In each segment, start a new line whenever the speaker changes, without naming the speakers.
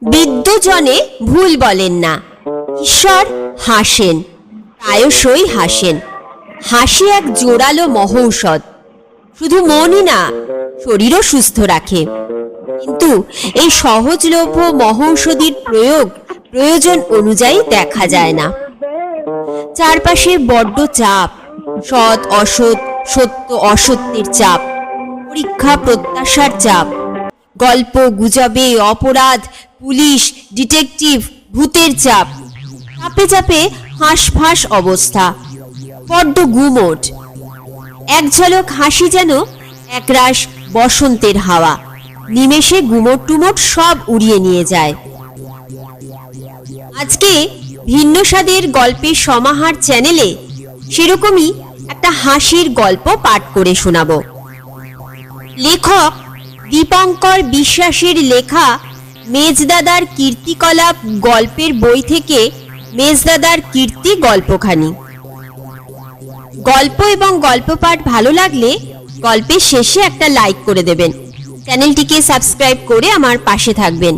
বিদ্যজনে ভুল বলেন না। ঈশ্বর হাসেন, প্রায়শই হাসেন। হাসি এক জোরালো মহৌষধ, শুধু মনই না, শরীরও সুস্থ রাখে। কিন্তু এই সহজলভ্য মহৌষধির প্রয়োজন অনুযায়ী দেখা যায় না। চারপাশে বড্ড চাপ, সৎ অসৎ, সত্য অসত্যের চাপ, পরীক্ষা প্রত্যাশার চাপ, গল্প গুজবে, অপরাধ, পুলিশ, ডিটেকটিভ, ভূতের চাপ, চাপে চাপে হাঁসফাঁস অবস্থা, বড্ড গুমোট। এক ঝলক হাসি যেন একরাশ বসন্তের হাওয়া, নিমেষে গুমোট টুমোট সব উড়িয়ে নিয়ে যায়। আজকে ভিন্ন স্বাদের গল্পের সমাহার চ্যানেলে সেরকমই একটা হাসির গল্প পাঠ করে শোনাবো। লেখক দীপঙ্কর বিশ্বাসের লেখা মেজদাদার কীর্তিকলাপ গল্পের বই থেকে মেজদাদার কীর্তি গল্পখানি। গল্প এবং গল্প পাঠ ভালো লাগলে গল্পের শেষে একটা লাইক করে দেবেন, চ্যানেলটিকে সাবস্ক্রাইব করে আমার পাশে থাকবেন।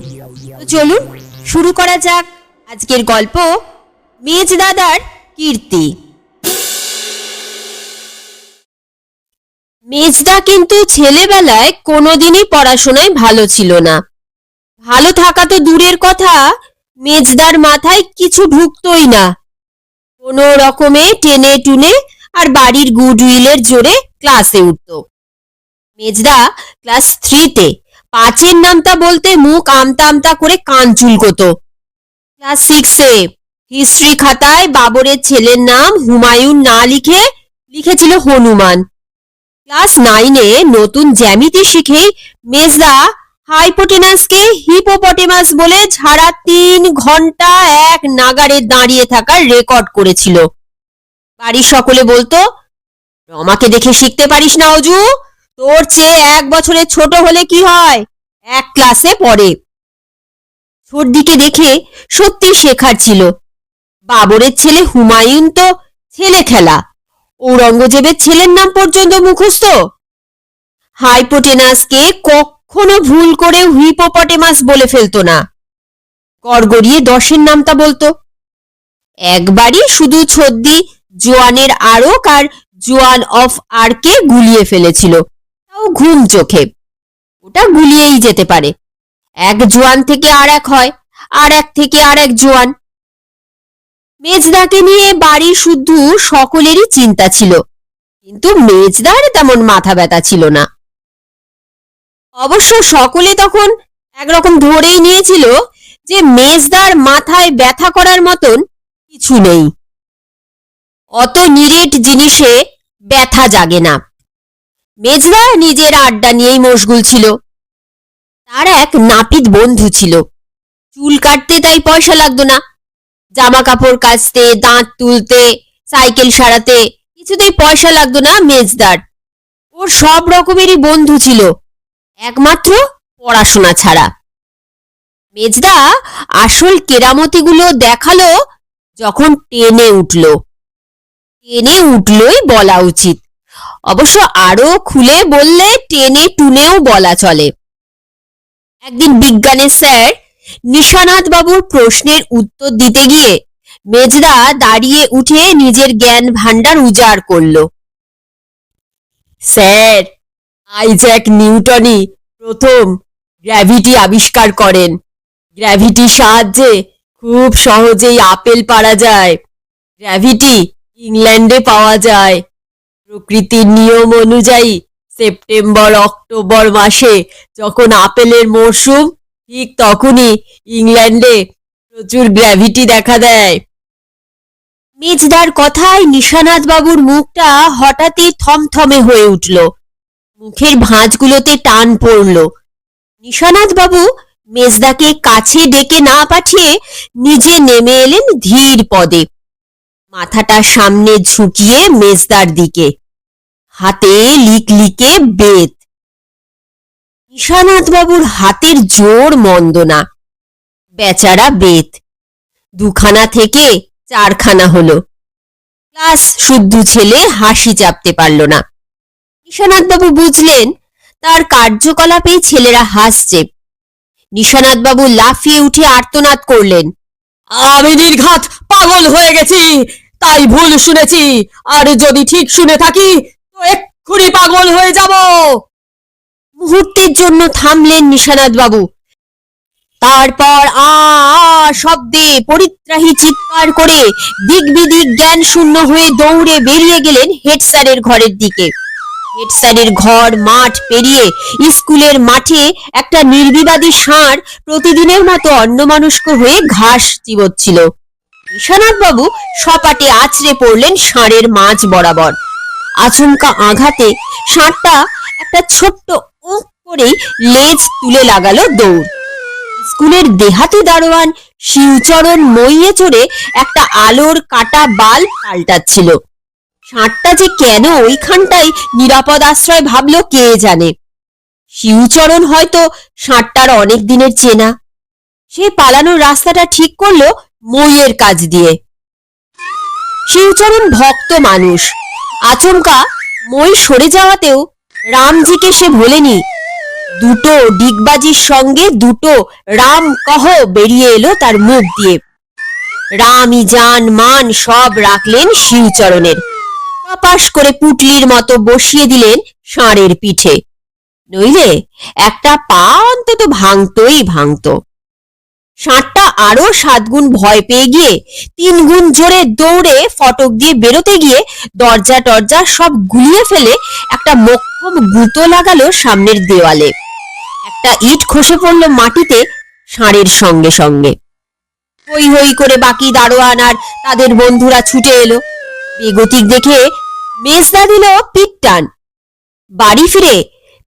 তো চলুন শুরু করা যাক আজকের গল্প, মেজদাদার কীর্তি। মেজদা কিন্তু ছেলেবেলায় কোনোদিনই পড়াশোনায় ভালো ছিল না। ভালো থাকা তো দূরের কথা, মেজদার মাথায় কিছু ঢুকতোই না। কোনো রকমে টেনে টুনে আর বাড়ির গুডউইলের জোরে ক্লাসে উঠত। মেজদা ক্লাস 3-তে 5-এর নামতা বলতে মুখ আমতা আমতা করে কান চুলকোতো। ক্লাস 6-এ হিস্ট্রি খাতায় বাবরের ছেলের নাম হুমায়ুন না লিখে লিখেছিল হনুমান। ক্লাস 9-এ নতুন জ্যামিতি শিখেই মেজদা হাইপোটেনাসকে হিপোপটেমাস বলে ঝাড়া 3 ঘন্টা এক নাগারে দাঁড়িয়ে থাকার রেকর্ড করেছিল। বাড়ির সকলে বলতো, রমাকে দেখে শিখতে পারিস না অজু, তোর চেয়ে 1 বছরের ছোট হলে কি হয়, এক ক্লাসে পড়ে। ছোটদিকে দেখে সত্যি শেখার ছিল। বাবরের ছেলে হুমায়ুন তো ছেলে খেলা, ঔরঙ্গজেবের ছেলের নাম পর্যন্ত মুখস্থ। হাইপোটেনাসকে কখনো ভুল করে হিপোপটেমাস বলে ফেলতো না, গড়গড়িয়ে 10-এর নামটা বলতো। একবারই শুধু ছদ্দি জোয়ানের আরক আর জোয়ান অফ আরকে গুলিয়ে ফেলেছিল, তাও ঘুম চোখে। ওটা গুলিয়েই যেতে পারে, এক জোয়ান থেকে আর এক হয়, আর এক থেকে আর এক জোয়ান। মেজদাকে নিয়ে বাড়ির শুদ্ধ সকলেরই চিন্তা ছিল, কিন্তু মেজদার তেমন মাথা ব্যথা ছিল না। অবশ্য সকলে তখন একরকম ধরেই নিয়েছিল যে মেজদার মাথায় ব্যথা করার মতন কিছু নেই। অত নিরেট জিনিসে ব্যথা জাগে না। মেজদা নিজের আড্ডা নিয়েই মশগুল ছিল। তার এক নাপিত বন্ধু ছিল, চুল কাটতে তাই পয়সা লাগতো না, জামা কাপড় কাচতে, দাঁত তুলতে, সাইকেল সারাতে কিছুতেই পয়সা লাগতো না মেজদার। ওর সব রকমেরই বন্ধু ছিল, একমাত্র পড়াশোনা ছাড়া। মেজদা আসল কেরামতিগুলো দেখালো যখন টেনে উঠল। টেনে উঠলই বলা উচিত, অবশ্য আরো খুলে বললে টেনে টুনেও বলা চলে। একদিন বিজ্ঞানের স্যার নিশানাথ বাবুর প্রশ্নের উত্তর দিতে গিয়ে মেজদা দাঁড়িয়ে উঠে নিজের জ্ঞান ভান্ডার উজাড় করল। স্যার, আইজ্যাক নিউটনই প্রথম গ্র্যাভিটি আবিষ্কার করেন। গ্র্যাভিটির সাহায্যে খুব সহজেই আপেল পাড়া যায়। গ্র্যাভিটি ইংল্যান্ডে পাওয়া যায়। প্রকৃতির নিয়ম অনুযায়ী সেপ্টেম্বর অক্টোবর মাসে যখন আপেলের মরশুম, ঠিক তখনই ইংল্যান্ডে প্রচুর গ্র্যাভিটি দেখা দেয়। মেজদার কথায় নিশানাথ বাবুর মুখটা হঠাৎই থমথমে হয়ে উঠল, মুখের ভাঁজগুলোতে টান পড়ল। নিশানাথ বাবু মেজদাকে কাছে ডেকে না পাঠিয়ে নিজে নেমে এলেন ধীর পদে, মাথাটা সামনে ঝুঁকিয়ে মেজদার দিকে, হাতে লিকলিকে বেত। নিশানাথ বাবুর হাতের জোর মন্দ না, বেচারা বেত 2খানা থেকে 4খানা হলো। ক্লাস শুদ্ধ ছেলে হাসি চাপতে পারল না। নিশানাথ বাবু বুঝলেন তার কার্যকলাপেই ছেলেরা হাসছে। নিশানাথ বাবু লাফিয়ে উঠে আর্তনাদ করলেন,
আমি নির্ঘাত পাগল হয়ে গেছি, তাই ভুল শুনেছি, আর যদি ঠিক শুনে থাকি তো এক্ষুনি পাগল হয়ে যাব।
মুহূর্তের জন্য থামলেন নিশানাথ বাবু। তারপর আ শব্দে পরিত্রাহী চিৎকার করে দিগ্বিদিক জ্ঞান শূন্য হয়ে দৌড়ে বেরিয়ে গেলেন হেড স্যারের ঘরের দিকে। হেড স্যারের ঘর মাঠ পেরিয়ে স্কুলের মাঠে একটা নির্বিবাদী ষাঁড় প্রতিদিনের মতো অন্যমনস্ক হয়ে ঘাস চিবোচ্ছিল। নিশানাথ বাবু সপাটে আছড়ে পড়লেন ষাঁড়ের মাঝ বরাবর। আচমকা আঘাতে ষাঁড়টা একটা ছোট্ট উঁক করেই লেজ তুলে লাগালো দৌড়। স্কুলের দেহাতি দারোয়ান শিবচরণ মইয়ে চড়ে একটা আলোর কাটা বাল্ব পাল্টাচ্ছিল। ষাঁড়টা যে কেন ওইখানটাই নিরাপদ আশ্রয় ভাবলো কে জানে। শিবচরণ হয়তো ষাঁড়টার অনেক দিনের চেনা। সে পালানোর রাস্তাটা ঠিক করলো মইয়ের কাজ দিয়ে। শিবচরণ ভক্ত মানুষ। আচমকা মই সরে যাওয়াতেও রামজিকে সে ভোলেনি। দুটো ডিগবাজির সঙ্গে দুটো রাম কহ বেরিয়ে এলো তার মুখ দিয়ে। রামই জান মান সব রাখলেন শিবচরণের। কপাস করে পুটলির মতো বসিয়ে দিলেন ষাঁড়ের পিঠে, নইলে একটা পা অন্তত ভাঙতই ভাঙত। ষাঁড়টা আরো 7 গুণ ভয় পেয়ে গিয়ে 3 গুণ জোরে দৌড়ে ফটক দিয়ে বেরোতে গিয়ে দরজা টরজা সব গুলিয়ে ফেলে একটা মোক্ষম গুঁতো লাগালো সামনের দেওয়ালে। একটা ইট খসে পড়ল মাটিতে ষাঁড়ের সঙ্গে সঙ্গে। হই হই করে বাকি দারোয়ান আর তাদের বন্ধুরা ছুটে এলো। বেগতিক দেখে মেজদা দিল পিঠ টান। বাড়ি ফিরে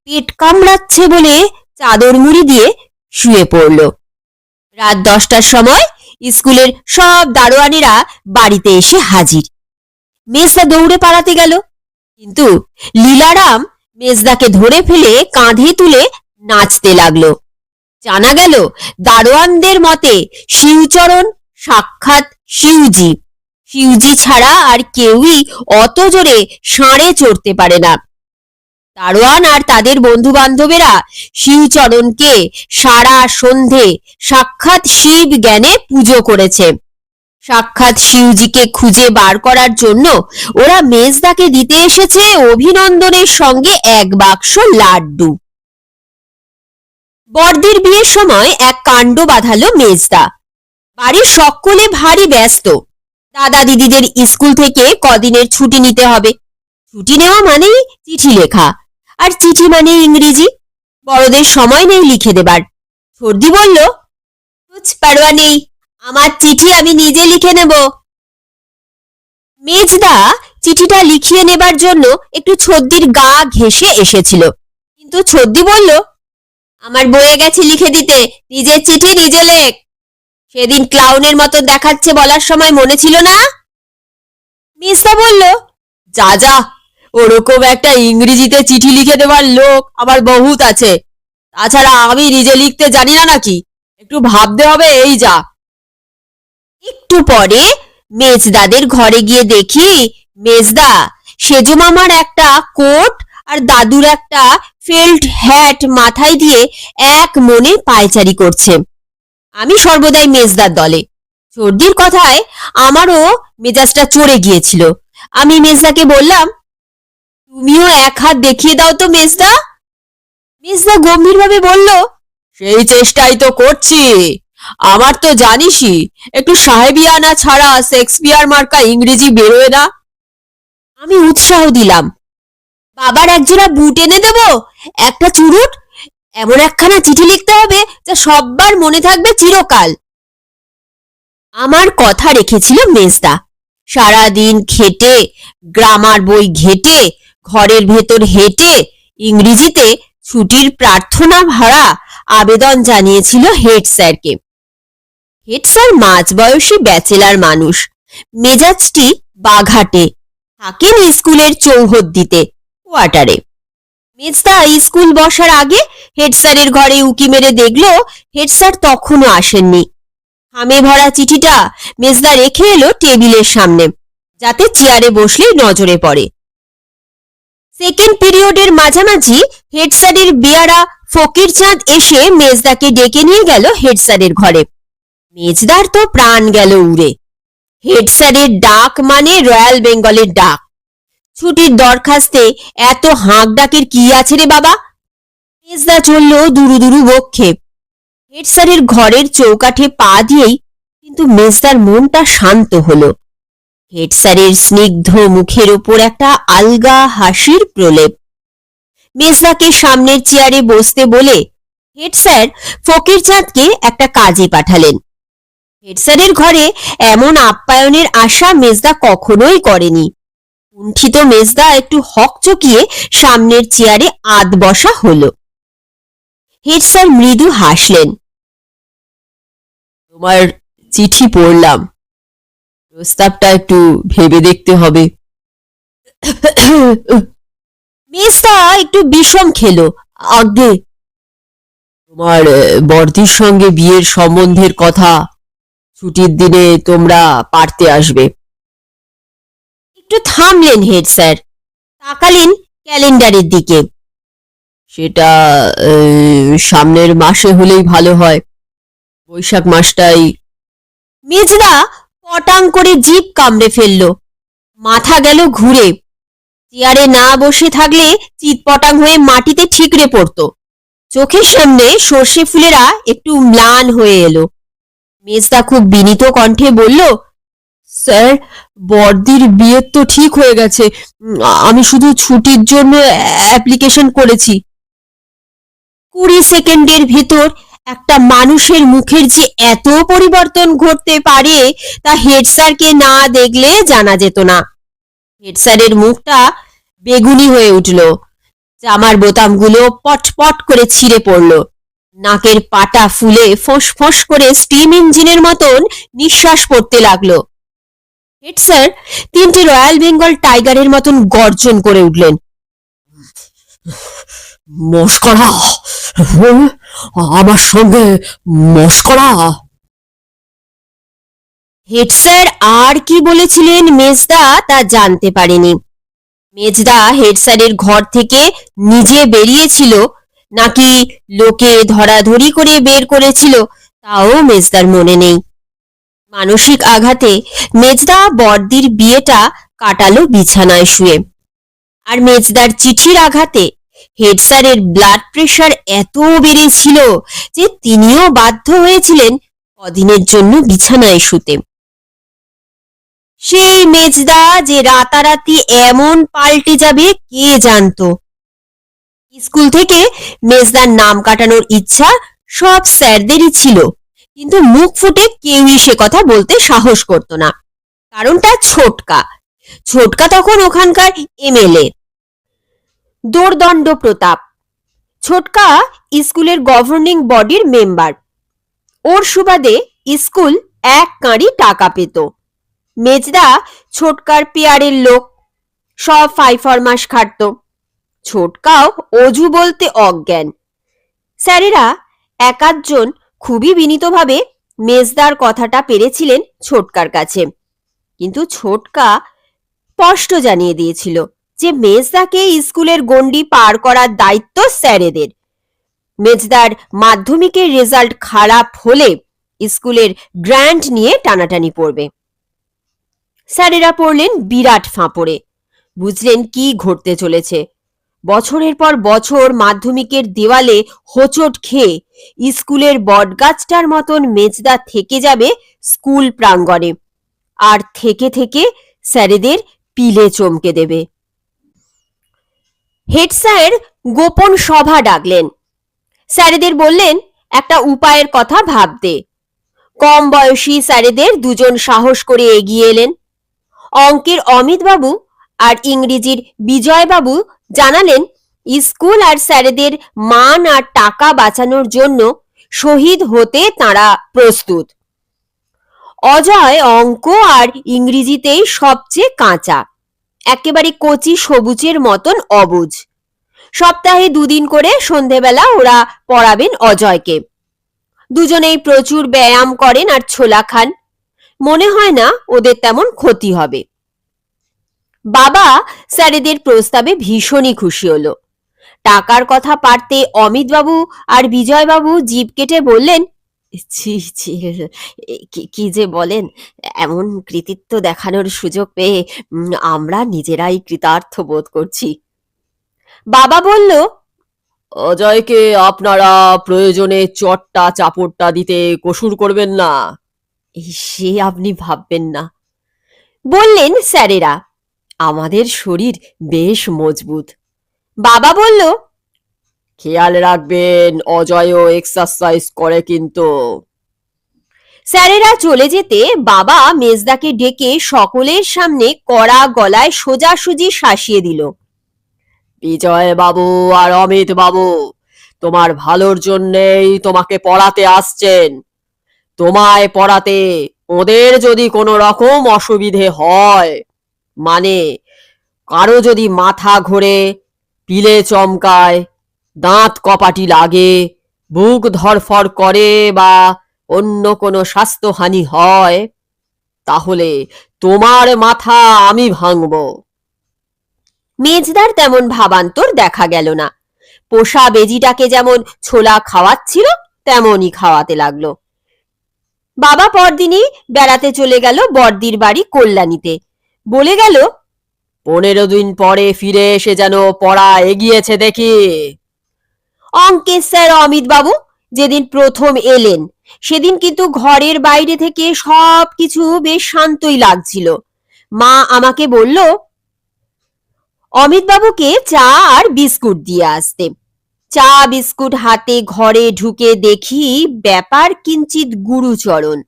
পেট কামড়াচ্ছে বলে চাদর মুড়ি দিয়ে শুয়ে পড়ল। রাত 10টার সময় স্কুলের সব দারোয়ানিরা বাড়িতে এসে হাজির। মেজদা দৌড়ে পালাতে গেল, কিন্তু লীলারাম মেজদাকে ধরে ফেলে কাঁধে তুলে নাচতে লাগলো। জানা গেল দারোয়ানদের মতে শিবচরণ সাক্ষাৎ শিবজি। শিবজি ছাড়া আর কেউই অত জোরে ষাঁড়ে চড়তে পারে না। দারোয়ান আর তাদের বন্ধু বান্ধবেরা শিবচরণকে সারা সন্ধে সাক্ষাৎ শিব জ্ঞানে পুজো করেছে। সাক্ষাৎ শিবজিকে খুঁজে বার করার জন্য ওরা মেজদাকে দিতে এসেছে অভিনন্দনের সঙ্গে 1 বাক্স লাড্ডু। বড়দির বিয়ের সময় এক কাণ্ড বাঁধালো মেজদা। বাড়ির সকলে ভারী ব্যস্ত। দাদা দিদিদের স্কুল থেকে কদিনের ছুটি নিতে হবে। ছুটি নেওয়া মানেই চিঠি লেখা, আর চিঠি মানে ইংরেজি। বড়দের সময় নেই লিখে দেবার। সর্দি বলল, কুছ পারোয়া নেই, আমার চিঠি আমি নিজে লিখে নেব। মেজদা চিঠিটা লিখিয়ে নেবার জন্য একটু ছদ্দির গা ঘেঁষে এসেছিল, কিন্তু ছদ্দি বলল, আমার বয়ে গেছে লিখে দিতে, নিজের চিঠি নিজে লেখ। সেদিন ক্লাউনের মতো দেখাচ্ছে বলার সময় মনে ছিল না? মেজদা বলল,
যা যা, ওরকম একটা ইংরেজিতে চিঠি লিখে দেওয়ার লোক আমার বহুত আছে। তাছাড়া আমি নিজে লিখতে জানি না নাকি, একটু ভাবতে হবে এই যা।
একটু পরে মেজদাদের ঘরে গিয়ে দেখি মেজদা সেজো মামার একটা কোট আর দাদুর একটা ফেল্ট হ্যাট মাথায় দিয়ে এক মনে পায়চারি করছে। আমি সর্বদাই মেজদার দলে। সর্দির কথায় আমারও মেজাজটা চড়ে গিয়েছিল। আমি মেজদাকে বললাম, তুমিও 1 হাত দেখিয়ে দাও তো মেজদা। মেজদা গম্ভীরভাবে বলল,
সেই চেষ্টাই তো করছি। আমার তো জানিসই একটু সাহেবিয়ানা ছাড়া শেক্সপিয়ার মার্কা ইংরেজি বেরোয় না।
আমি উৎসাহ দিলাম, বাবার একজোড়া বুট এনে দেব, একটা চুরুট, এমন একখানা চিঠি লিখতে হবে যা সব্বার মনে থাকবে চিরকাল। আমার কথা রেখেছিল মেজদা। সারাদিন খেটে, গ্রামার বই ঘেটে, ঘরের ভেতর হেঁটে ইংরেজিতে ছুটির প্রার্থনা ভরা আবেদন জানিয়েছিল হেড স্যারকে। হেড স্যার মাঝবয়সী ব্যাচেলার মানুষ, মেজাজটি বাঘাটে, থাকেন স্কুলের চৌহদ্দিতে, কোয়ার্টারে। মেজদা স্কুল বসার আগে হেড স্যারের ঘরে উকি মেরে দেখল হেড স্যার তখনও আসেননি। খামে ভরা চিঠিটা মেজদা রেখে এলো টেবিলের সামনে, যাতে চেয়ারে বসলেই নজরে পড়ে। সেকেন্ড পিরিয়ডের মাঝামাঝি হেড স্যারের বেয়ারা ফকির চাঁদ এসে মেজদাকে ডেকে নিয়ে গেল হেড স্যারের ঘরে। মেজদার তো প্রাণ গেল উড়ে। হেড স্যারের ডাক মানে রয়্যাল বেঙ্গলের ডাক। ছুটির দরখাস্তে এত হাঁক ডাকের কি আছে রে বাবা? মেজদা চলল দুরু দুরু বক্ষে। হেড স্যারের ঘরের চৌকাঠে পা দিয়েই কিন্তু মেজদার মনটা শান্ত হলো। হেড স্যারের স্নিগ্ধ মুখের ওপর একটা আলগা হাসির প্রলেপ। মেজদাকে সামনের চেয়ারে বসতে বলে হেড স্যার ফকির চাঁদকে একটা কাজে পাঠালেন। হেড স্যারের ঘরে এমন আপ্যায়নের আশা মেজদা কখনোই করেনি। কুণ্ঠিত মেজদা একটু হকচকিয়ে সামনের চেয়ারে আধ বসা হলো। হেড স্যার মৃদু হাসলেন।
তোমার চিঠি পড়লাম, প্রস্তাবটা একটু ভেবে দেখতে হবে।
মেজদা একটু বিষম খেলো।
আগে তোমার বর্দির সঙ্গে বিয়ের সম্বন্ধের কথা, ছুটির দিনে তোমরা পারতে আসবে।
একটু থামলেন হেড স্যার, তাকালেন ক্যালেন্ডারের দিকে।
সেটা সামনের মাসে হলেই ভালো হয়, বৈশাখ মাসটাই।
মেজদা পটাং করে জিভ কামড়ে ফেলল। মাথা গেল ঘুরে। চেয়ারে না বসে থাকলে চিৎপটাং হয়ে মাটিতে ঠিকরে পড়ত। চোখের সামনে সর্ষে ফুলেরা একটু ম্লান হয়ে এলো। মেজদা খুব বিনীত কণ্ঠে বলল,
স্যার, বর্দির বিয়ের তো ঠিক হয়ে গেছে, আমি শুধু ছুটির জন্য অ্যাপ্লিকেশন করেছি।
20 সেকেন্ডের ভেতর একটা মানুষের মুখের যে এত পরিবর্তন ঘটতে পারে তা হেড স্যারকে না দেখলে জানা যেত না। হেড স্যারের মুখটা বেগুনি হয়ে উঠল। জামার বোতামগুলো পটপট করে ছিঁড়ে পড়ল। নাকের পাটা ফুলে ফোঁস ফোঁস করে স্টিম ইঞ্জিনের মতন নিঃশ্বাস পড়তে লাগলো। হেড স্যার 3টে রয়্যাল বেঙ্গল টাইগারের মতন গর্জন করে উঠলেন।
মস্করা, আমার সঙ্গে মস্করা।
হেড স্যার আর কি বলেছিলেন মেজদা তা জানতে পারেনি। মেজদা হেড স্যারের ঘর থেকে নিজে বেরিয়েছিল নাকি লোকে ধরাধরি করে বের করেছিল তাও মেজদার মনে নেই। মানসিক আঘাতে মেজদা বর্দির বিয়েটা কাটালো বিছানায় শুয়ে। আর মেজদার চিঠির আঘাতে হেড স্যারের ব্লাড প্রেশার এত বেড়েছিল যে তিনিও বাধ্য হয়েছিলেন কদিনের জন্য বিছানায় শুতে। সেই মেজদা যে রাতারাতি এমন পাল্টে যাবে কে জানতো। স্কুল থেকে মেজদার নাম কাটানোর ইচ্ছা সব স্যারদেরই ছিল, কিন্তু মুখ ফুটে কেউই সে কথা বলতে সাহস করতো না। কারণটা ছোটকা। ছোটকা তখন ওখানকার এমএলএ। দোর্দণ্ড প্রতাপ। ছোটকা স্কুলের গভর্নিং বডির মেম্বার। ওর সুবাদে স্কুল এক কাঁড়ি টাকা পেত। মেজদা ছোটকার পেয়ারের লোক, সব ফাইফরমাস খাটত। ছোটকাও অজু বলতে অজ্ঞান। স্যারেরা এক আধজন খুবই বিনীতভাবে মেজদার কথাটা পেরেছিলেন ছোটকার কাছে, কিন্তু ছোটকা স্পষ্ট জানিয়ে দিয়েছিল যে মেজদাকে স্কুলের গণ্ডি পার করার দায়িত্ব স্যারেদের। মেজদার মাধ্যমিকের রেজাল্ট খারাপ হলে স্কুলের গ্র্যান্ট নিয়ে টানাটানি পড়বে। স্যারেরা পড়লেন বিরাট ফাঁপড়ে। বুঝলেন কি ঘটতে চলেছে। বছরের পর বছর মাধ্যমিকের দেওয়ালে হোঁচট খেয়ে স্কুলের বটগাছটার মতন মেজদা থেকে যাবে স্কুল প্রাঙ্গণে, আর থেকে থেকে স্যারেদের পিলে চমকে দেবে। হেড স্যার গোপন সভা ডাকলেন। স্যারেদের বললেন একটা উপায়ের কথা ভাবতে। কম বয়সী স্যারেদের দুজন সাহস করে এগিয়ে এলেন। অঙ্কের অমিতবাবু আর ইংরেজির বিজয়বাবু জানালেন স্কুল আর স্যারেদের মান আর টাকা বাঁচানোর জন্য শহীদ হতে তাঁরা প্রস্তুত। অজয় অঙ্ক আর ইংরেজিতেই সবচেয়ে কাঁচা, একেবারে কচি সবুজের মতন অবুঝ। সপ্তাহে 2 দিন করে সন্ধেবেলা ওরা পড়াবেন অজয়কে। দুজনেই প্রচুর ব্যায়াম করেন আর ছোলা খান। মনে হয় না ওদের তেমন ক্ষতি হবে। বাবা স্যারেদের প্রস্তাবে ভীষণই খুশি হলো। টাকার কথা পারতে অমিতবাবু আর বিজয়বাবু জিভ কেটে বললেন, ছি ছি, কি যে বলেন, এমন কৃতিত্ব দেখানোর সুযোগ পেয়ে আমরা নিজেরাই কৃতার্থ বোধ করছি। বাবা বলল,
অজয়কে আপনারা প্রয়োজনে চটটা চাপড়টা দিতে কসুর করবেন না।
সে আপনি ভাববেন না, বললেন স্যারেরা। আমাদের শরীর বেশ মজবুত। বাবা বলল,
খেয়াল রাখবেন অজয়ও এক্সারসাইজ করে কিন্তু।
স্যারেরা চলে যেতে বাবা মেজদাকে ডেকে সকলের সামনে কড়া গলায় সোজাসুজি শাসিয়ে দিল,
বিজয় বাবু আর অমিত বাবু তোমার ভালোর জন্যেই তোমাকে পড়াতে আসছেন। তোমায় পড়াতে ওদের যদি কোনো রকম অসুবিধে হয়, মানে কারো যদি মাথা ঘোরে, পিলে চমকায়, দাঁত কপাটি লাগে, বুক ধড়ফড় করে বা অন্য কোনো স্বাস্থ্যহানি হয়, তাহলে তোমার মাথা আমি ভাঙব।
মেজদার তেমন ভাবান্তর দেখা গেল না। পোষা বেজিটাকে যেমন ছোলা খাওয়াচ্ছিল তেমনই খাওয়াতে লাগলো। বাবা পরদিনই বেড়াতে চলে গেল বড়দির বাড়ি কল্যাণীতে। বলে গেল,
15 দিন পরে ফিরে এসে যেন পড়া এগিয়েছে দেখি।
অঙ্কের স্যার অমিতবাবু যেদিন প্রথম এলেন সেদিন কিন্তু ঘরের বাইরে থেকে সব কিছু বেশ শান্তই লাগছিল। মা আমাকে বলল অমিতবাবুকে চা আর বিস্কুট দিয়ে আসতে। চা বিস্কুট হাতে ঘরে ঢুকে দেখি ব্যাপার কিঞ্চিত গুরুচরণ।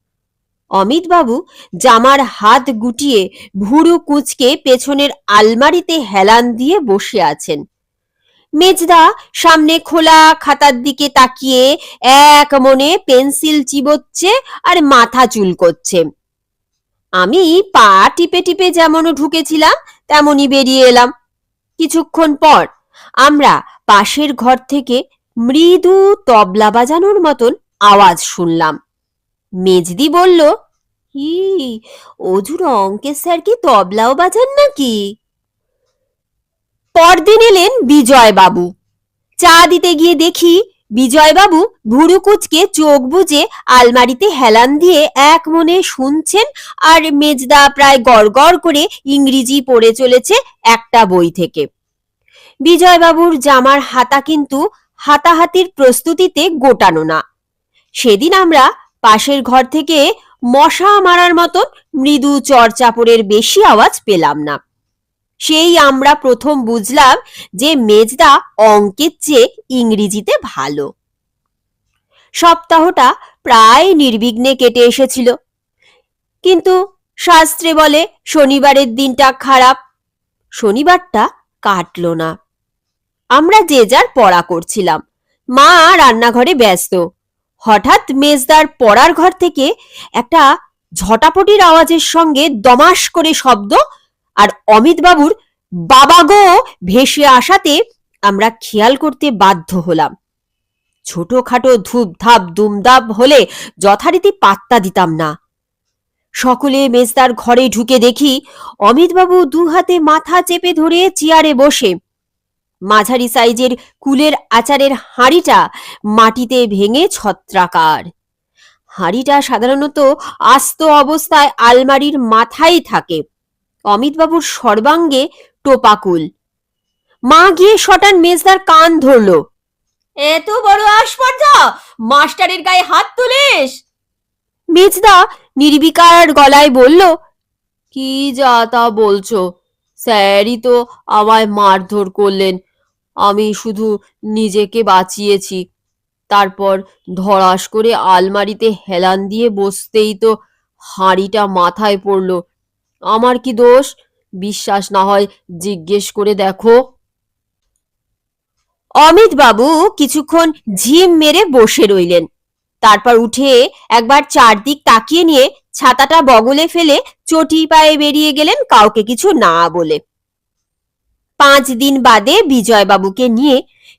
অমিতবাবু জামার হাত গুটিয়ে ভুরু কুঁচকে পেছনের আলমারিতে হেলান দিয়ে বসে আছেন। মেজদা সামনে খোলা খাতার দিকে তাকিয়ে এক মনে পেন্সিল চিবোচ্ছে আর মাথা চুলকোচ্ছে। আমি পা টিপে টিপে যেমন ঢুকেছিলাম তেমনই বেরিয়ে এলাম। কিছুক্ষণ পর আমরা পাশের ঘর থেকে মৃদু তবলা বাজানোর মতন আওয়াজ শুনলাম। মেজদি বলল, কি অজুর অঙ্কের স্যার কি তবলাও বাজান নাকি? পরদিন এলেন বিজয়বাবু। চা দিতে গিয়ে দেখি বিজয়বাবু ভুরু কুচকে চোখ বুজে আলমারিতে হেলান দিয়ে এক মনে শুনছেন, আর মেজদা প্রায় গড়গড় করে ইংরেজি পড়ে চলেছে একটা বই থেকে। বিজয়বাবুর জামার হাতা কিন্তু হাতাহাতির প্রস্তুতিতে গোটানো না। সেদিন আমরা পাশের ঘর থেকে মশা মারার মতন মৃদু চড়চাপড়ের বেশি আওয়াজ পেলাম না। সেই আমরা প্রথম বুঝলাম যে মেজদা অঙ্কের চেয়ে ইংরেজিতে ভালো। সপ্তাহটা প্রায় নির্বিঘ্নে কেটে এসেছিল, কিন্তু শাস্ত্রে বলে শনিবারের দিনটা খারাপ। শনিবারটা কাটলো না। আমরা যে যার পড়া করছিলাম, মা রান্নাঘরে ব্যস্ত। হঠাৎ মেজদার পড়ার ঘর থেকে একটা ঝটাপটির আওয়াজের সঙ্গে দমাস করে শব্দ, আর অমিতবাবুর বাবা গো ভেসে আসাতে আমরা খেয়াল করতে বাধ্য হলাম। ছোটখাটো ধূপধাপ দুমদাপ হলে যথারীতি পাত্তা দিতাম না। সকলে মেজদার ঘরে ঢুকে দেখি অমিতবাবু দু হাতে মাথা চেপে ধরে চেয়ারে বসে। মাঝারি সাইজের কুলের আচারের হাঁড়িটা মাটিতে ভেঙে ছত্রাকার। হাঁড়িটা সাধারণত আস্ত অবস্থায় আলমারির মাথায় থাকে। অমিতবাবুর সর্বাঙ্গে টোপাকুল। মা গিয়ে শটান মেজদার কান ধরল, এত বড় আস্পর্ধা, মাস্টারের গায়ে হাত তুলিস? মেজদা নির্বিকার গলায় বলল,
কি যা তা বলছো? স্যারই তো আমায় মারধর করলেন, আমি শুধু নিজেকে বাঁচিয়েছি। তারপর ধড়াস করে আলমারিতে হেলান দিয়ে বসতেই তো হাঁড়িটা মাথায় পড়ল। আমার কি দোষ? বিশ্বাস না হয় জিজ্ঞেস করে দেখো।
অমিতবাবু কিছুক্ষণ ঝিম মেরে বসে রইলেন। তারপর উঠে একবার চারদিক তাকিয়ে নিয়ে ছাতাটা বগলে ফেলে চটি পায়ে বেরিয়ে গেলেন কাউকে কিছু না বলে। 5 দিন বাদে বিজয়বাবুকে নিয়ে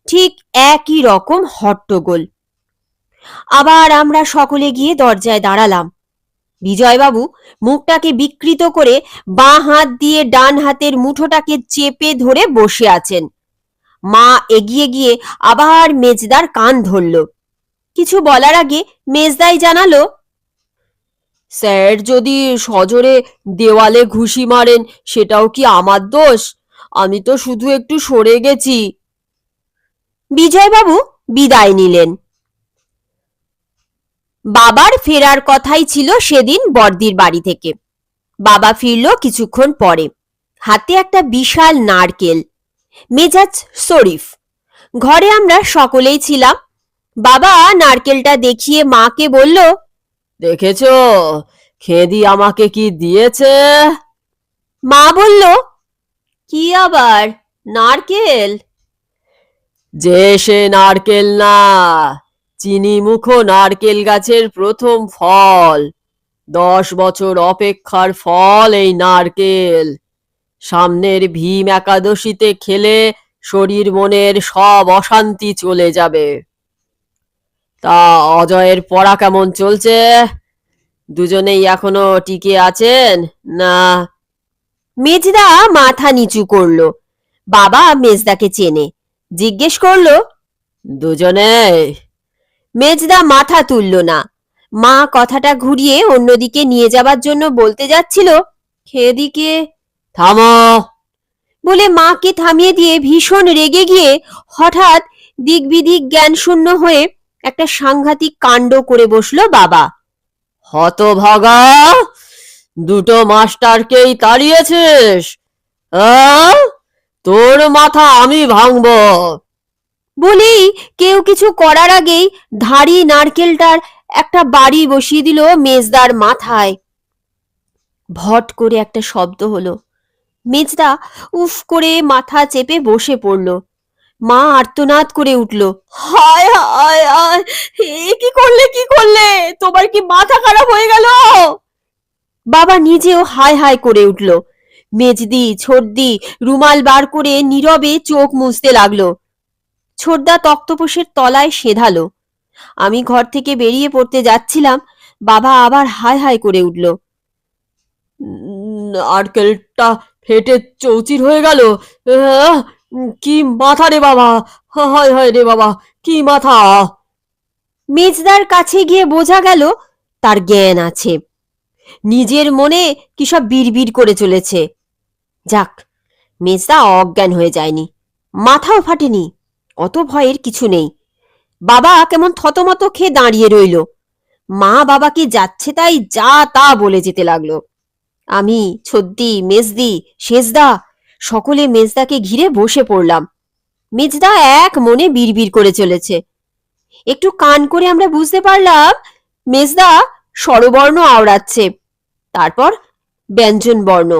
ঠিক একই রকম হট্টগোল। আবার আমরা সকলে গিয়ে দরজায় দাঁড়ালাম। বিজয়বাবু মুখটাকে বিকৃত করে বাঁ হাত দিয়ে ডান হাতের মুঠোটাকে চেপে ধরে বসে আছেন। মা এগিয়ে গিয়ে আবার মেজদার কান ধরল। কিছু বলার আগে মেজদাই জানালো,
স্যার যদি সজোরে দেওয়ালে ঘুষি মারেন সেটাও কি আমার দোষ? আমি তো শুধু একটু সরে গেছি।
বিজয়বাবু বিদায় নিলেন। বাবার ফেরার কথাই ছিল সেদিন বর্দির বাড়ি থেকে। বাবা ফিরল কিছুক্ষণ পরে, হাতে একটা বিশাল নারকেল, মেজাজ শরীফ। ঘরে আমরা সকলেই ছিলাম। বাবা নারকেলটা দেখিয়ে মাকে বলল,
দেখেছো খেদি আমাকে কি দিয়েছে?
মা বলল, কি আবার নারকেল?
যে সে নারকেল না, চিনিমুখো নারকেল গাছের প্রথম ফল। 10 বছর অপেক্ষার ফল এই নারকেল। সামনের ভীম একাদশীতে খেলে শরীর মনের সব অশান্তি চলে যাবে। তা অজয়ের পড়া কেমন চলছে? দুজনেই এখনো টিকে আছেন না?
মেজদা মাথা নিচু করলো। বাবা মেজদাকে চেনে, জিজ্ঞেস করলো,
দুজনেই?
মেজদা মাথা তুলল না। মা কথাটা ঘুরিয়ে অন্যদিকে নিয়ে যাবার জন্য বলতে যাচ্ছিল, খেদিকে
থামো!
বলে মাকে থামিয়ে দিয়ে ভীষণ রেগে গিয়ে হঠাৎ দিকবিদিক জ্ঞানশূন্য হয়ে একটা সাংঘাতিক কাণ্ড করে বসলো বাবা।
হতভাগা! দুটো মাস্টারকেই তাড়িয়েছিস? তোর মাথা আমি ভাঙবো!
বলেই কেউ কিছু করার আগেই ধাড়ি নারকেলটার একটা বাড়ি বসিয়ে দিল মেজদার মাথায়। ভট করে একটা শব্দ হলো। মেজদা উফ করে মাথা চেপে বসে পড়ল। মা আর্তনাদ করে উঠল, হায় হায় হায়, কি করলে কি করলে? তোমার কি মাথা খারাপ হয়ে গেল? বাবা নিজেও হায় হায় করে উঠল। মেজদি ছোটদি রুমাল বার করে নীরবে চোখ মুছতে লাগলো। ছোটদা তক্তপোষের তলায় সেধালো। আমি ঘর থেকে বেরিয়ে পড়তে যাচ্ছিলাম, বাবা আবার হায় হায় করে উঠল।
নারকেলটা ফেটে চৌচির হয়ে গেল। কি মাথা রে বাবা! হায় হায় রে বাবা, কি মাথা!
মেজদার কাছে গিয়ে বোঝা গেল তার জ্ঞান আছে, নিজের মনে কি সব বিড়বিড় করে চলেছে। যাক, মেজদা অজ্ঞান হয়ে যায়নি, মাথাও ফাটেনি, অত ভয়ের কিছু নেই। বাবা কেমন থতমত খেয়ে দাঁড়িয়ে রইল। মা বাবাকে যাচ্ছে তাই যা তা বলে যেতে লাগলো। আমি, ছোদ্দি, মেজদি, শেষদা সকলে মেজদাকে ঘিরে বসে পড়লাম। মেজদা এক মনে বিড়বিড় করে চলেছে। একটু কান করে আমরা বুঝতে পারলাম মেজদা স্বরবর্ণ আওড়াচ্ছে, তারপর ব্যঞ্জন বর্ণ,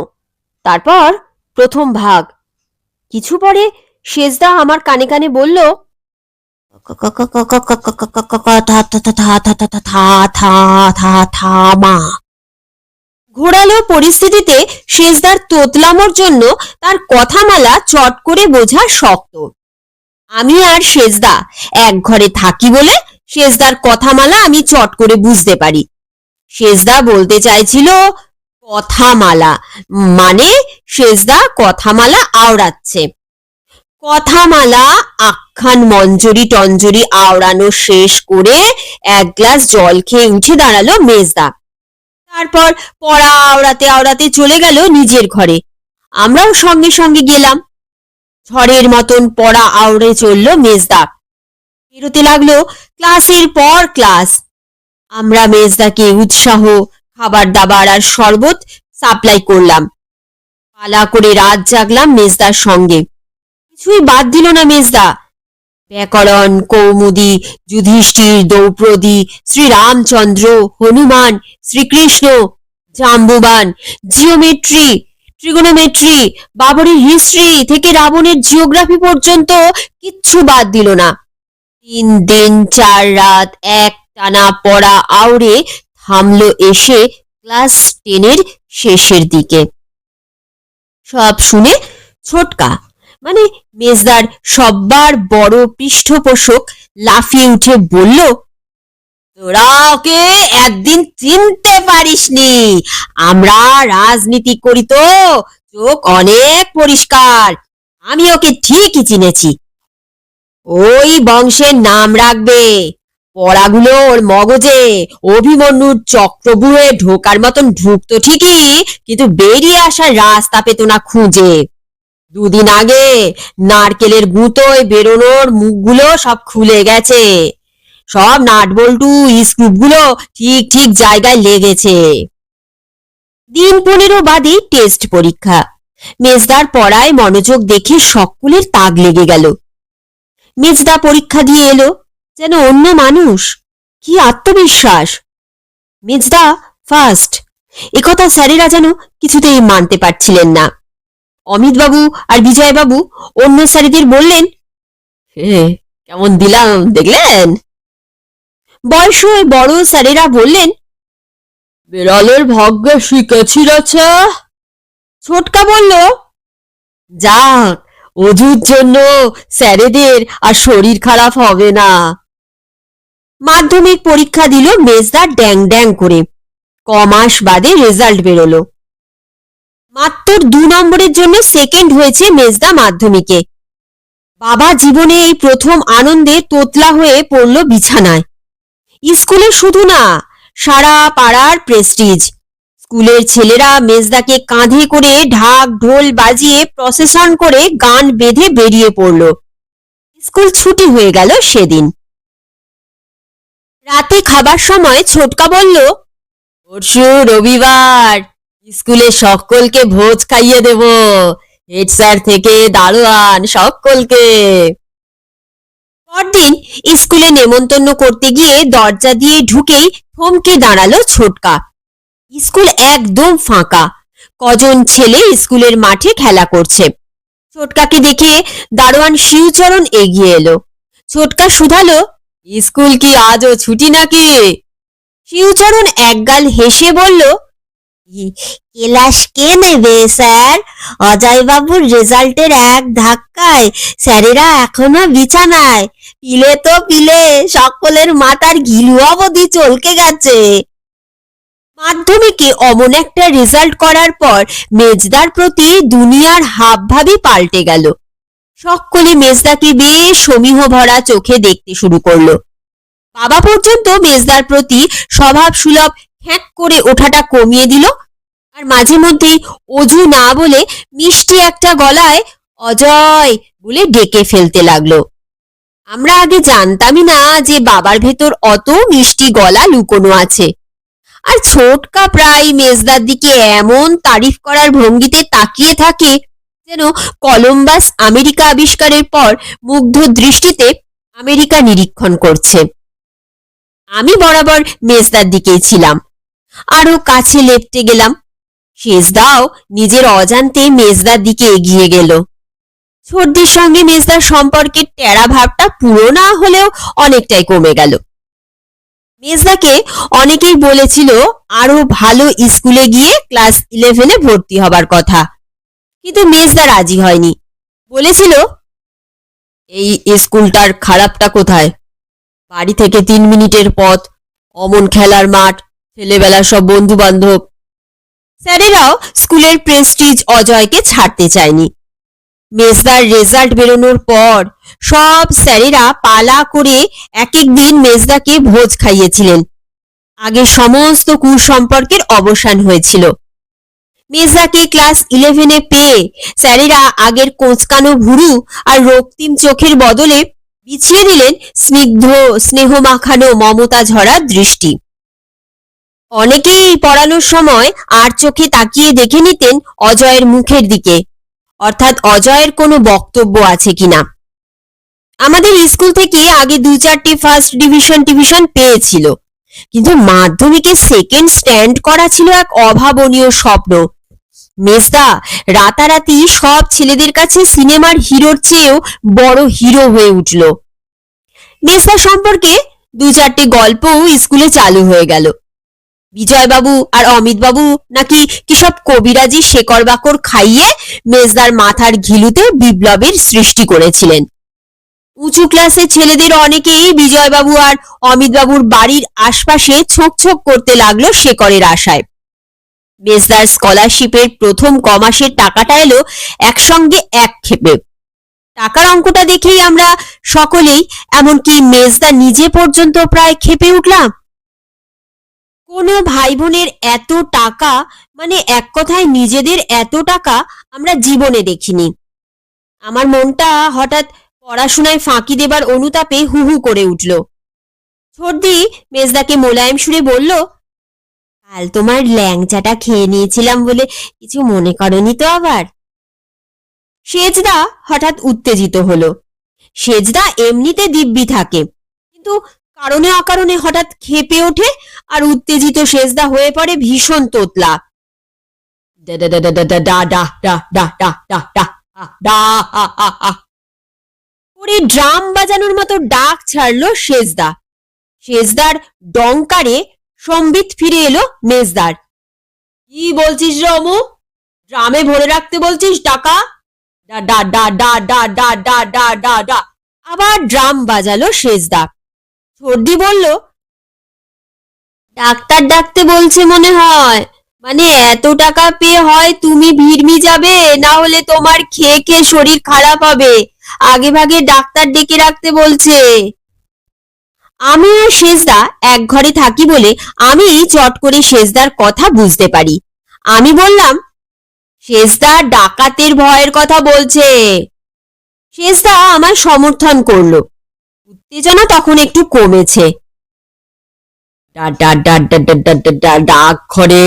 তারপর প্রথম ভাগ। কিছু পরে শেষদা আমার কানে কানে বলল, থামা। ঘোরালো পরিস্থিতিতে শেষদার তোতলামোর জন্য তার কথামালা চট করে বোঝা শক্ত। আমি আর শেষদা এক ঘরে থাকি বলে শেষদার কথামালা আমি চট করে বুঝতে পারি। শেষদা বলতে চাইছিল কথামালা, মানে শেষদা কথামালা আওড়াচ্ছে। কথামালা আখ্যান মঞ্জরি টঞ্জরি আওড়ানো শেষ করে এক গ্লাস জল খেয়ে উঠে দাঁড়ালো মেজদা। তারপর পড়া আওড়াতে আওড়াতে চলে গেল নিজের ঘরে। আমরাও সঙ্গে সঙ্গে গেলাম। ঝড়ের মতন পড়া আওড়ে চলল মেজদা। বেরোতে লাগলো ক্লাসের পর ক্লাস। আমরা মেজদাকে উৎসাহ, খাবার দাবার আর শরবত সাপ্লাই করলাম। পালা করে রাত জাগলাম মেজদার সঙ্গে। কিছুই বাদ দিল না মেজদা। ব্যাকরণ, কৌমুদি, যুধিষ্ঠির, দ্রৌপদী, শ্রীরামচন্দ্র, হনুমান, শ্রীকৃষ্ণ, জাম্বুবান, জিওমেট্রি, ট্রিগোনোমেট্রি, বাবরের হিস্ট্রি থেকে রাবণের জিওগ্রাফি পর্যন্ত কিচ্ছু বাদ দিল না। 3 দিন 4 রাত এক টানা পড়া আওড়ে থামলো এসে ক্লাস 10-এর শেষের দিকে। সব শুনে ছোটকা, মানে মেজদার সব্বার বড় পৃষ্ঠপোষক, লাফিয়ে উঠে বলল, তোরা ওকে একদিন চিনতে পারিসনি। আমরা রাজনীতি করি তো, চোখ অনেক পরিষ্কার। আমি ওকে ঠিকই চিনেছি। ওই বংশের নাম রাখবে। পড়াগুলো ওর মগজে অভিমন্যুর চক্রব্যূহে ঢোকার মতন ঢুকতো ঠিকই, কিন্তু বেরিয়ে আসার রাস্তা পেত না খুঁজে। দুদিন আগে নারকেলের গুঁতোয় বেরোনোর মুখগুলো সব খুলে গেছে। সব নাটবল্টু স্ক্রুপগুলো ঠিক ঠিক জায়গায় লেগেছে। দিন 15 বাদে টেস্ট পরীক্ষা। মেজদার পড়ায় মনোযোগ দেখে সকলের তাক লেগে গেল। মেজদা পরীক্ষা দিয়ে এলো যেন অন্য মানুষ। কি আত্মবিশ্বাস! মেজদা ফার্স্ট, একথা স্যারেরা যেন কিছুতেই মানতে পারছিলেন না। অমিতবাবু আর বিজয়বাবু অন্য স্যারেদের বললেন, কেমন দিলাম দেখলেন? বয়সে বড় স্যারেরা বললেন, বিড়ালের ভাগ্যে শিখেছিলছে। ছোটকা বলল, যাক, অজুর জন্য স্যারেদের আর শরীর খারাপ হবে না। মাধ্যমিক পরীক্ষা দিল মেজদা ড্যাং ড্যাং করে। কমাস বাদে রেজাল্ট বেরোলো। মাত্র 2 নম্বরের জন্য সেকেন্ড হয়েছে মেজদা মাধ্যমিকে। বাবা জীবনে এই প্রথম আনন্দে তোতলা হয়ে পড়ল বিছানায়। স্কুলে শুধু না, সারা পাড়ার প্রেস্টিজ। স্কুলের ছেলেরা মেজদাকে কাঁধে করে ঢাক ঢোল বাজিয়ে প্রসেসন করে গান বেঁধে বেরিয়ে পড়ল। স্কুল ছুটি হয়ে গেল সেদিন। রাতে খাবার সময় ছোটকা বলল, পরশু রবিবার, স্কুলে সকলকে ভোজ খাইয়ে দেব। হেড স্যার থেকে দারোয়ান সকলকে। পরদিন স্কুলে নেমন্তন্ন করতে গিয়ে দরজা দিয়ে ঢুকেই থমকে দাঁড়ালো ছোটকা। স্কুল একদম ফাঁকা। কজন ছেলে স্কুলের মাঠে খেলা করছে। ছোটকাকে দেখে দারোয়ান শিউচরণ এগিয়ে এলো। ছোটকা শুধালো, স্কুল কি আজও ছুটি নাকি? শিউচরণ একগাল হেসে বলল, ক্লাস কে নেবে স্যার? অজয়বাবুর রেজাল্টের এক ধাক্কায় স্যারেরা এখনো বিছানায়। পিলে তো পিলে, সকলের মাথার ঘিলু অবধি চলকে গেছে। মাধ্যমিকে অমন একটা রেজাল্ট করার পর মেজদার প্রতি দুনিয়ার হাবভাবই পাল্টে গেল। সকলে মেজদাকে বেশ সমীহ ভরা চোখে দেখতে শুরু করলো। বাবা পর্যন্ত মেজদার প্রতি স্বভাব সুলভ খ্যাঁক করে ওঠাটা কমিয়ে দিল, আর মাঝে মধ্যেই অজু না বলে মিষ্টি একটা গলায় অজয় বলে ডেকে ফেলতে লাগলো। আমরা আগে জানতামই না যে বাবার ভেতর অত মিষ্টি গলা লুকোনো আছে। আর ছোটকা প্রায় মেজদার দিকে এমন তারিফ করার ভঙ্গিতে তাকিয়ে থাকে যেন কলম্বাস আমেরিকা আবিষ্কারের পর মুগ্ধ দৃষ্টিতে আমেরিকা নিরীক্ষণ করছে। আমি বরাবর মেজদার দিকেই ছিলাম। আরো কাছে লেপটে গেলাম। শেষদাও নিজের অজান্তে মেজদার দিকে এগিয়ে গেল। ছোটদের সঙ্গে মেজদার সম্পর্কের টেরা ভাবটা পুরো না হলেও অনেকটাই কমে গেল। মেজদাকে অনেকেই বলেছিল আরো ভালো স্কুলে গিয়ে ক্লাস 11-এ ভর্তি হবার কথা, কিন্তু মেজদা রাজি হয়নি। বলেছিল, এই স্কুলটার খারাপটা কোথায়? বাড়ি থেকে 3 মিনিটের পথ, অমন খেলার মাঠ, ছেলেবেলার সব বন্ধু বান্ধব। স্যারেরাও স্কুলের প্রেস্টিজ অজয়কে ছাড়তে চায়নি। মেজদার রেজাল্ট বেরোনোর পর সব স্যারেরা পালা করে এক এক দিন মেজদাকে ভোজ খাইয়েছিলেন। আগে সমস্ত কুসম্পর্কের অবসান হয়েছিল। মেজদাকে ক্লাস 11-এ পেয়ে স্যারেরা আগের কোঁচকানো ভুরু আর রক্তিম চোখের বদলে বিছিয়ে দিলেন স্নিগ্ধ স্নেহ মাখানো মমতা ঝরা দৃষ্টি। অনেকেই পড়ানোর সময় আর চোখে তাকিয়ে দেখে নিতেন অজয়ের মুখের দিকে, অর্থাৎ অজয়ের কোনো বক্তব্য আছে কিনা। আমাদের স্কুল থেকে আগে 2-4টি ফার্স্ট ডিভিশন পেয়েছিল, কিন্তু মাধ্যমিকে সেকেন্ড স্ট্যান্ড করা ছিল এক অভাবনীয় স্বপ্ন। মেজদা রাতারাতি সব ছেলেদের কাছে সিনেমার হিরোর চেয়েও বড় হিরো হয়ে উঠল। মেজদা সম্পর্কে 2-4টি গল্পও স্কুলে চালু হয়ে গেল। বিজয়বাবু আর অমিতবাবু নাকি কিসব কবিরাজি শেকড় বাকড় খাইয়ে মেজদার মাথার ঘিলুতে বিপ্লবের সৃষ্টি করেছিলেন। উঁচু ক্লাসের ছেলেদের অনেকেই বিজয়বাবু আর অমিতবাবুর বাড়ির আশপাশে ছোঁক ছোঁক করতে লাগলো শেকড়ের আশায়। মেজদার স্কলারশিপের প্রথম কমাসের টাকাটা এলো একসঙ্গে এক ক্ষেপে। টাকার অঙ্কটা দেখেই আমরা সকলেই, এমনকি মেজদা নিজে পর্যন্ত প্রায় ক্ষেপে উঠলাম। কোনো ভাই বোনের এত টাকা, মানে এক কথায় নিজেদের এত টাকা আমরা জীবনে দেখিনি। আমার মনটা হঠাৎ পড়াশোনায় ফাঁকি দেবার অনুতাপে হু হু করে উঠল। সর্দি মেজদাকে মোলায়েম সুরে বলল, কাল তোমার ল্যাংচাটা খেয়ে নিয়েছিলাম বলে কিছু মনে করনি তো আবার? সেজদা হঠাৎ উত্তেজিত হলো। সেজদা এমনিতে দিব্যি থাকে, কিন্তু কারণে অকারণে হঠাৎ ক্ষেপে ওঠে আর উত্তেজিত সেজদা হয়ে পড়ে ভীষণ তোতলা। ডা ডা ডা ডা ডা ডা ডা ডা ডা ডা ডা ডা ডা হা হা হা করে ড্রাম বাজানোর মতো ডাক ছাড়লো সেজদা। সেজদার ডংকারে সম্বিত ফিরে এলো মেজদার। কি বলছিস রমু? ড্রামে ভরে রাখতে বলছিস টাকা? ডা ডা ডা ডা ডা ডা ডা ডা ডা ডা। আবার ড্রাম বাজালো সেজদা। সর্দি বলল, ডাক্তার ডাকতে বলছে মনে হয়। মানে এত টাকা পেয়ে হয় তুমি ভিড়মি যাবে, না হলে তোমার খেয়ে খেয়ে শরীর খারাপ হবে। আগে ভাগে ডাক্তার ডেকে রাখতে বলছে। আমি আর সেজদা এক ঘরে থাকি বলে আমি চট করে সেজদার কথা বুঝতে পারি। আমি বললাম, সেজদা ডাকাতের ভয়ের কথা বলছে। সেজদা আমার সমর্থন করলো। উত্তেজনা তখন একটু কমেছে। ডাক ঘরে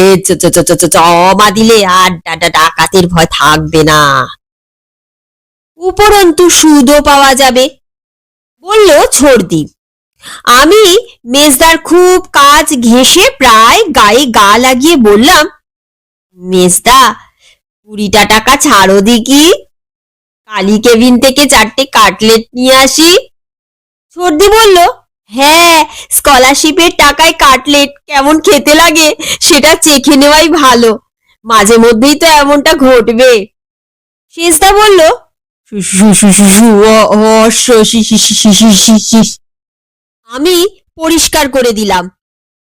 জমা দিলে আর ডাকাতের ভয় থাকবে না, উপরন্তু সুদও পাওয়া যাবে, বলল ছর্দি। আমি মেজদার খুব কাজ ঘেঁষে প্রায় গায়ে গা লাগিয়ে বললাম, মেজদা 20টা টাকা ছাড়ো দেখি, কালী কেবিন থেকে 4টে কাটলেট নিয়ে আসি। সর্দি বলল, হ্যাঁ, স্কলারশিপের টাকায় কাটলেট কেমন খেতে লাগে সেটা চেখে নেওয়াই ভালো, মাঝে মধ্যেই তো এমনটা ঘটবে। সেজদা বলল, আমি পরিষ্কার করে দিলাম,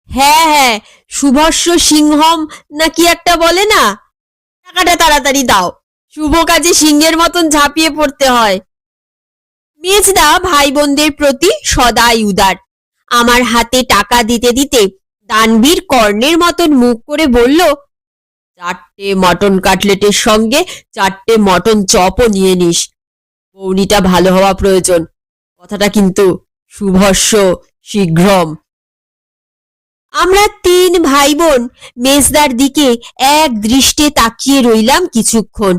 হ্যাঁ হ্যাঁ, শুভস্য সিংহম নাকি একটা বলে না। টাকাটা তাড়াতাড়ি দাও, শুভ কাজে সিংহের মতন ঝাঁপিয়ে পড়তে হয়। মেজদা ভাই বোনদের প্রতি সদাই উদার। আমার হাতে টাকা দিতে দিতে দানবীর কর্ণের মতন মুখ করে বলল, 4টে মটন কাটলেটের সঙ্গে 4টে মটন চপও নিয়ে নিস, বৌনিটা ভালো হওয়া প্রয়োজন, কথাটা কিন্তু শুভস্য শীঘ্রম। আমরা 3 ভাই বোন মেজদার দিকে এক দৃষ্টে তাকিয়ে রইলাম কিছুক্ষণ।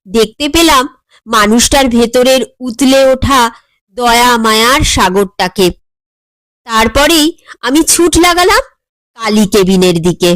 দেখতে পেলাম মানুষটার ভেতরের উতলে ওঠা দয়া মায়ার সাগরটাকে। তারপরেই আমি ছুট লাগালাম কালী কেবিনের দিকে।